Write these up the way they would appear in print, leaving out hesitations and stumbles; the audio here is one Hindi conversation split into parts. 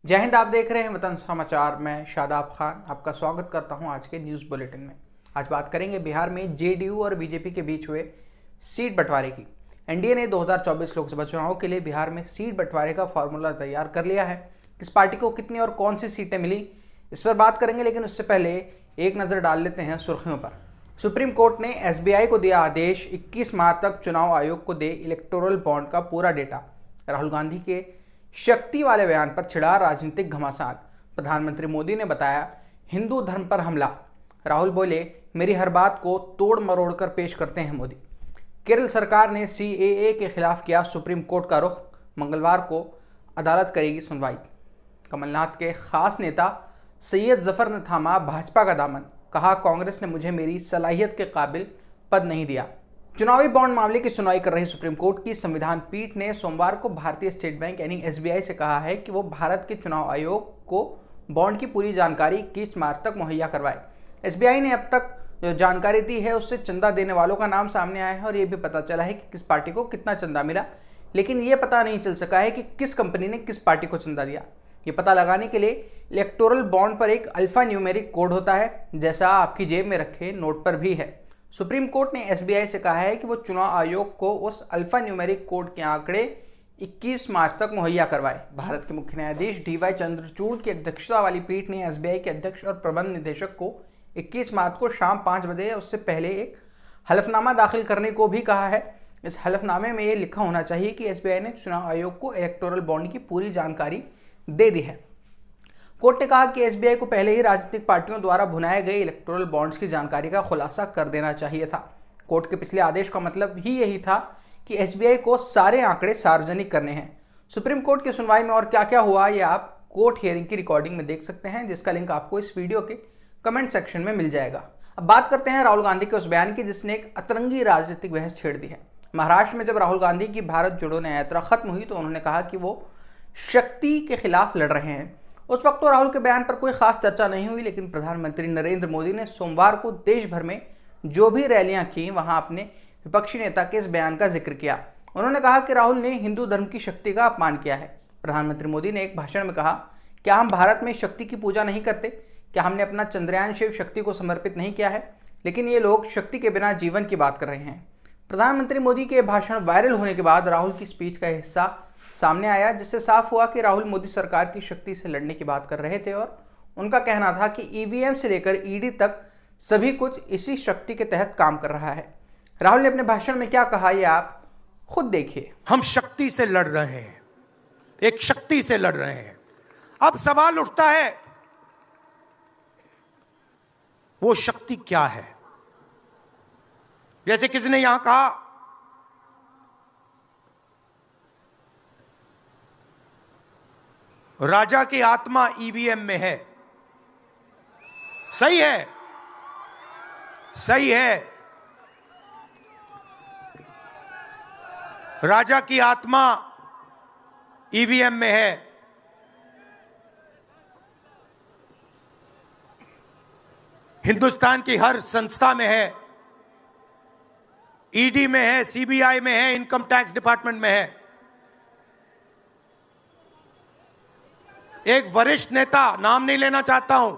जय हिंद। आप देख रहे हैं वतन समाचार। मैं शादाब खान आपका स्वागत करता हूं आज के न्यूज़ बुलेटिन में। आज बात करेंगे बिहार में जेडीयू और बीजेपी के बीच हुए सीट बंटवारे की। एनडीए ने 2024 लोकसभा चुनाव के लिए बिहार में सीट बंटवारे का फॉर्मूला तैयार कर लिया है। किस पार्टी को कितनी और कौन सी सीटें मिली, इस पर बात करेंगे, लेकिन उससे पहले एक नज़र डाल लेते हैं सुर्खियों पर। सुप्रीम कोर्ट ने एसबीआई को दिया आदेश, 21 मार्च तक चुनाव आयोग को दे इलेक्टोरल बॉन्ड का पूरा डेटा। राहुल गांधी के शक्ति वाले बयान पर छिड़ा राजनीतिक घमासान। प्रधानमंत्री मोदी ने बताया हिंदू धर्म पर हमला। राहुल बोले मेरी हर बात को तोड़ मरोड़ कर पेश करते हैं मोदी। केरल सरकार ने सीएए के खिलाफ किया सुप्रीम कोर्ट का रुख। मंगलवार को अदालत करेगी सुनवाई। कमलनाथ के खास नेता सैयद जफर ने थामा भाजपा का दामन। कहा कांग्रेस ने मुझे मेरी सलाहियत के काबिल पद नहीं दिया। चुनावी बॉन्ड मामले की सुनवाई कर रही सुप्रीम कोर्ट की संविधान पीठ ने सोमवार को भारतीय स्टेट बैंक यानी एसबीआई से कहा है कि वो भारत के चुनाव आयोग को बॉन्ड की पूरी जानकारी 21 मार्च तक मुहैया करवाए। एसबीआई ने अब तक जो जानकारी दी है उससे चंदा देने वालों का नाम सामने आया है और ये भी पता चला है कि किस पार्टी को कितना चंदा मिला, लेकिन ये पता नहीं चल सका है कि किस कंपनी ने किस पार्टी को चंदा दिया। ये पता लगाने के लिए इलेक्टोरल बॉन्ड पर एक अल्फा न्यूमेरिक कोड होता है, जैसा आपकी जेब में रखे नोट पर भी है। सुप्रीम कोर्ट ने एसबीआई से कहा है कि वो चुनाव आयोग को उस अल्फा न्यूमेरिक कोड के आंकड़े 21 मार्च तक मुहैया करवाए। भारत के मुख्य न्यायाधीश डीवाई चंद्रचूड़ की अध्यक्षता वाली पीठ ने एसबीआई के अध्यक्ष और प्रबंध निदेशक को 21 मार्च को शाम 5 बजे या उससे पहले एक हलफनामा दाखिल करने को भी कहा है। इस हलफनामे में ये लिखा होना चाहिए कि एसबीआई ने चुनाव आयोग को इलेक्टोरल बॉन्ड की पूरी जानकारी दे दी है। कोर्ट ने कहा कि एसबीआई को पहले ही राजनीतिक पार्टियों द्वारा भुनाए गए इलेक्टोरल बॉन्ड्स की जानकारी का खुलासा कर देना चाहिए था। कोर्ट के पिछले आदेश का मतलब ही यही था कि एसबीआई को सारे आंकड़े सार्वजनिक करने हैं। सुप्रीम कोर्ट की सुनवाई में और क्या क्या हुआ ये आप कोर्ट हियरिंग की रिकॉर्डिंग में देख सकते हैं, जिसका लिंक आपको इस वीडियो के कमेंट सेक्शन में मिल जाएगा। अब बात करते हैं राहुल गांधी के उस बयान की जिसने एक अतरंगी राजनीतिक बहस छेड़ दी है। महाराष्ट्र में जब राहुल गांधी की भारत जोड़ो न्याय यात्रा खत्म हुई तो उन्होंने कहा कि वो शक्ति के खिलाफ लड़ रहे हैं। उस वक्त तो राहुल के बयान पर कोई खास चर्चा नहीं हुई, लेकिन प्रधानमंत्री नरेंद्र मोदी ने सोमवार को देश भर में जो भी रैलियां की वहां अपने विपक्षी नेता के इस बयान का जिक्र किया। उन्होंने कहा कि राहुल ने हिंदू धर्म की शक्ति का अपमान किया है। प्रधानमंत्री मोदी ने एक भाषण में कहा, क्या हम भारत में शक्ति की पूजा नहीं करते? क्या हमने अपना चंद्रयान शिव शक्ति को समर्पित नहीं किया है? लेकिन ये लोग शक्ति के बिना जीवन की बात कर रहे हैं। प्रधानमंत्री मोदी के भाषण वायरल होने के बाद राहुल की स्पीच का हिस्सा सामने आया, जिससे साफ हुआ कि राहुल मोदी सरकार की शक्ति से लड़ने की बात कर रहे थे और उनका कहना था कि ईवीएम से लेकर ईडी तक सभी कुछ इसी शक्ति के तहत काम कर रहा है। राहुल ने अपने भाषण में क्या कहा ये आप खुद देखिए। हम शक्ति से लड़ रहे हैं, एक शक्ति से लड़ रहे हैं। अब सवाल उठता है वो शक्ति क्या है? जैसे किसी ने यहां कहा राजा की आत्मा ईवीएम में है। सही है, सही है। राजा की आत्मा ईवीएम में है। हिंदुस्तान की हर संस्था में है, ईडी में है, सीबीआई में है, इनकम टैक्स डिपार्टमेंट में है। एक वरिष्ठ नेता, नाम नहीं लेना चाहता हूं,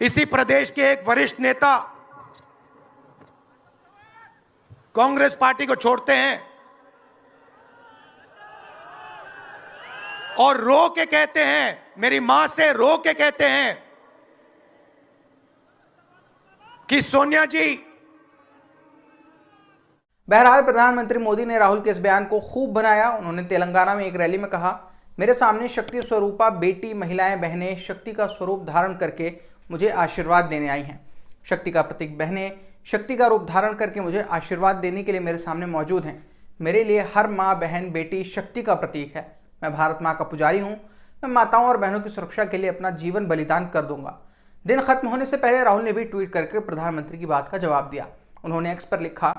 इसी प्रदेश के एक वरिष्ठ नेता कांग्रेस पार्टी को छोड़ते हैं और रो के कहते हैं, मेरी मां से रो के कहते हैं कि सोनिया जी। बहरहाल प्रधानमंत्री मोदी ने राहुल के इस बयान को खूब बनाया। उन्होंने तेलंगाना में एक रैली में कहा, मेरे सामने शक्ति स्वरूपा बेटी, महिलाएं, बहनें शक्ति का स्वरूप धारण करके मुझे आशीर्वाद देने आई हैं। शक्ति का प्रतीक बहनें शक्ति का रूप धारण करके मुझे आशीर्वाद देने के लिए मेरे सामने मौजूद हैं। मेरे लिए हर माँ, बहन, बेटी शक्ति का प्रतीक है। मैं भारत माँ का पुजारी हूँ। मैं माताओं और बहनों की सुरक्षा के लिए अपना जीवन बलिदान कर दूंगा। दिन खत्म होने से पहले राहुल ने भी ट्वीट करके प्रधानमंत्री की बात का जवाब दिया। उन्होंने एक्स पर लिखा,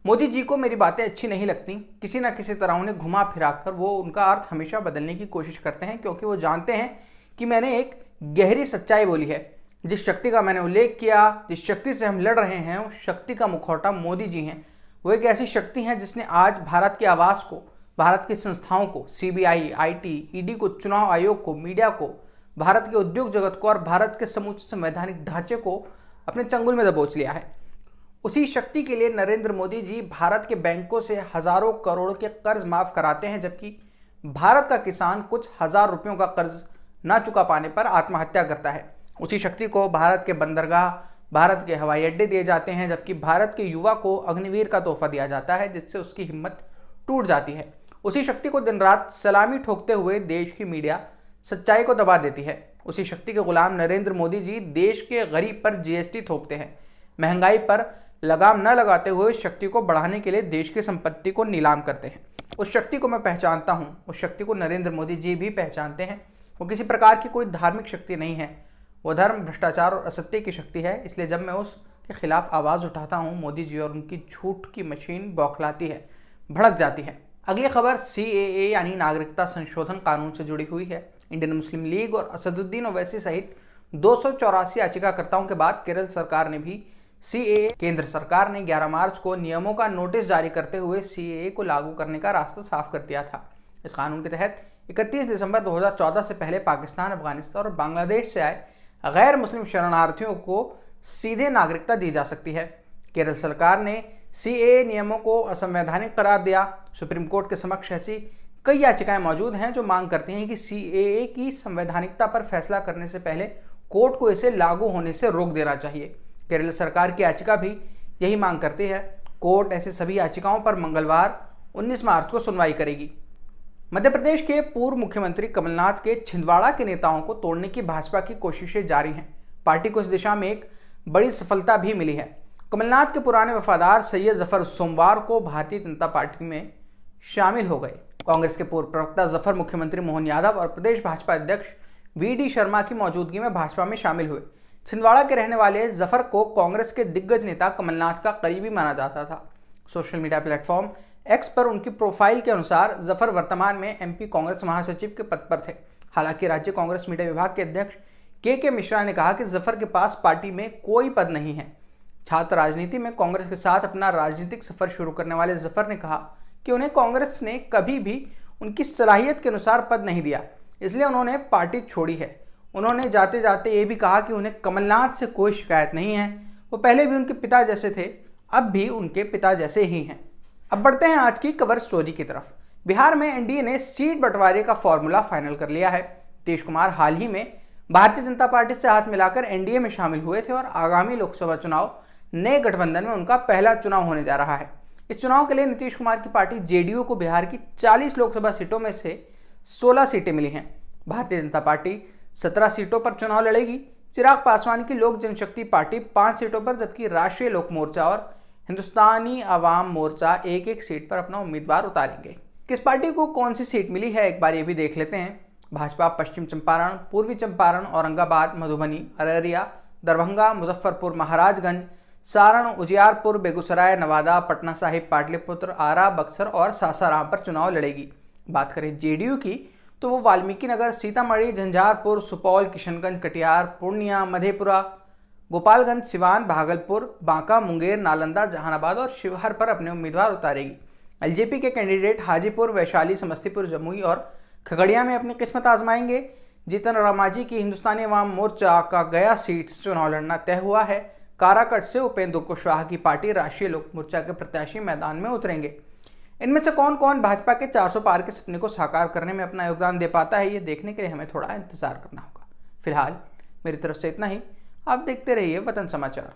मोदी जी को मेरी बातें अच्छी नहीं लगती। किसी न किसी तरह उन्हें घुमा फिरा कर वो उनका अर्थ हमेशा बदलने की कोशिश करते हैं, क्योंकि वो जानते हैं कि मैंने एक गहरी सच्चाई बोली है। जिस शक्ति का मैंने उल्लेख किया, जिस शक्ति से हम लड़ रहे हैं, उस शक्ति का मुखौटा मोदी जी हैं। वो एक ऐसी शक्ति है जिसने आज भारत की आवाज़ को भारत की संस्थाओं को, सीबीआई, आईटी, ईडी को, चुनाव आयोग को, मीडिया को, भारत के उद्योग जगत को और भारत के समूचे संवैधानिक ढांचे को अपने चंगुल में दबोच लिया है। उसी शक्ति के लिए नरेंद्र मोदी जी भारत के बैंकों से हजारों करोड़ के कर्ज माफ कराते हैं, जबकि भारत का किसान कुछ हजार रुपयों का कर्ज न चुका पाने पर आत्महत्या करता है। उसी शक्ति को भारत के बंदरगाह, भारत के हवाई अड्डे दिए जाते हैं, जबकि भारत के युवा को अग्निवीर का तोहफा दिया जाता है, जिससे उसकी हिम्मत टूट जाती है। उसी शक्ति को दिन रात सलामी ठोकते हुए देश की मीडिया सच्चाई को दबा देती है। उसी शक्ति के गुलाम नरेंद्र मोदी जी देश के गरीब पर जीएसटी थोपते हैं। महंगाई पर लगाम न लगाते हुए शक्ति को बढ़ाने के लिए देश की संपत्ति को नीलाम करते हैं। उस शक्ति को मैं पहचानता हूं, उस शक्ति को नरेंद्र मोदी जी भी पहचानते हैं। वो किसी प्रकार की कोई धार्मिक शक्ति नहीं है, वो धर्म, भ्रष्टाचार और असत्य की शक्ति है। इसलिए जब मैं उसके खिलाफ आवाज़ उठाता हूँ, मोदी जी और उनकी झूठ की मशीन बौखलाती है, भड़क जाती है। अगली खबर CAA यानी नागरिकता संशोधन कानून से जुड़ी हुई है। इंडियन मुस्लिम लीग और असदुद्दीन ओवैसी सहित 284 याचिकाकर्ताओं के बाद केरल सरकार ने भी CAA, केंद्र सरकार ने 11 मार्च को नियमों का नोटिस जारी करते हुए CAA को लागू करने का रास्ता साफ कर दिया था। इस कानून के तहत 31 दिसंबर 2014 से पहले पाकिस्तान, अफगानिस्तान और बांग्लादेश से आए गैर मुस्लिम शरणार्थियों को सीधे नागरिकता दी जा सकती है। केरल सरकार ने CAA नियमों को असंवैधानिक करार दिया। सुप्रीम कोर्ट के समक्ष ऐसी कई याचिकाएं मौजूद हैं जो मांग करती हैं कि CAA की संवैधानिकता पर फैसला करने से पहले कोर्ट को इसे लागू होने से रोक देना चाहिए। केरल सरकार की याचिका भी यही मांग करती है। कोर्ट ऐसे सभी याचिकाओं पर मंगलवार 19 मार्च को सुनवाई करेगी। मध्य प्रदेश के पूर्व मुख्यमंत्री कमलनाथ के छिंदवाड़ा के नेताओं को तोड़ने की भाजपा की कोशिशें जारी हैं। पार्टी को इस दिशा में एक बड़ी सफलता भी मिली है। कमलनाथ के पुराने वफादार सैयद जफर सोमवार को भारतीय जनता पार्टी में शामिल हो गए। कांग्रेस के पूर्व प्रवक्ता जफर मुख्यमंत्री मोहन यादव और प्रदेश भाजपा अध्यक्ष VD शर्मा की मौजूदगी में भाजपा में शामिल हुए। छिंदवाड़ा के रहने वाले जफर को कांग्रेस के दिग्गज नेता कमलनाथ का करीबी माना जाता था। सोशल मीडिया प्लेटफॉर्म X पर उनकी प्रोफाइल के अनुसार जफर वर्तमान में MP कांग्रेस महासचिव के पद पर थे। हालांकि राज्य कांग्रेस मीडिया विभाग के अध्यक्ष के मिश्रा ने कहा कि जफर के पास पार्टी में कोई पद नहीं है। छात्र राजनीति में कांग्रेस के साथ अपना राजनीतिक सफर शुरू करने वाले जफर ने कहा कि उन्हें कांग्रेस ने कभी भी उनकी सलाहियत के अनुसार पद नहीं दिया, इसलिए उन्होंने पार्टी छोड़ी है। उन्होंने जाते जाते ये भी कहा कि उन्हें कमलनाथ से कोई शिकायत नहीं है, वो पहले भी उनके पिता जैसे थे, अब भी उनके पिता जैसे ही हैं। अब बढ़ते हैं आज की कवर स्टोरी की तरफ। बिहार में एनडीए ने सीट बंटवारे का फॉर्मूला फाइनल कर लिया है। नीतीश कुमार हाल ही में भारतीय जनता पार्टी से हाथ मिलाकर एनडीए में शामिल हुए थे और आगामी लोकसभा चुनाव नए गठबंधन में उनका पहला चुनाव होने जा रहा है। इस चुनाव के लिए नीतीश कुमार की पार्टी जेडीयू को बिहार की 40 लोकसभा सीटों में से 16 सीटें मिली हैं। भारतीय जनता पार्टी 17 सीटों पर चुनाव लड़ेगी। चिराग पासवान की लोक जनशक्ति पार्टी 5 सीटों पर, जबकि राष्ट्रीय लोक मोर्चा और हिंदुस्तानी आवाम मोर्चा एक एक सीट पर अपना उम्मीदवार उतारेंगे। किस पार्टी को कौन सी सीट मिली है, एक बार ये भी देख लेते हैं। भाजपा पश्चिम चंपारण, पूर्वी चंपारण, औरंगाबाद, मधुबनी, अररिया, दरभंगा, मुजफ्फरपुर, महाराजगंज, सारण, उजियारपुर, बेगूसराय, नवादा, पटना साहिब, पाटलिपुत्र, आरा, बक्सर और सासाराम पर चुनाव लड़ेगी। बात करें जेडीयू की तो वो वाल्मीकि नगर, सीतामढ़ी, झंझारपुर, सुपौल, किशनगंज, कटिहार, पूर्णिया, मधेपुरा, गोपालगंज, सिवान, भागलपुर, बांका, मुंगेर, नालंदा, जहानाबाद और शिवहर पर अपने उम्मीदवार उतारेगी। एलजेपी के कैंडिडेट हाजीपुर, वैशाली, समस्तीपुर, जमुई और खगड़िया में अपनी किस्मत आजमाएंगे। जीतन रामाजी की हिंदुस्तानी अवाम मोर्चा का गया सीट से चुनाव लड़ना तय हुआ है। काराकट से उपेंद्र कुशवाहा की पार्टी राष्ट्रीय लोक मोर्चा के प्रत्याशी मैदान में उतरेंगे। इनमें से कौन कौन भाजपा के 400 पार के सपने को साकार करने में अपना योगदान दे पाता है, ये देखने के लिए हमें थोड़ा इंतजार करना होगा। फिलहाल मेरी तरफ से इतना ही। आप देखते रहिए वतन समाचार।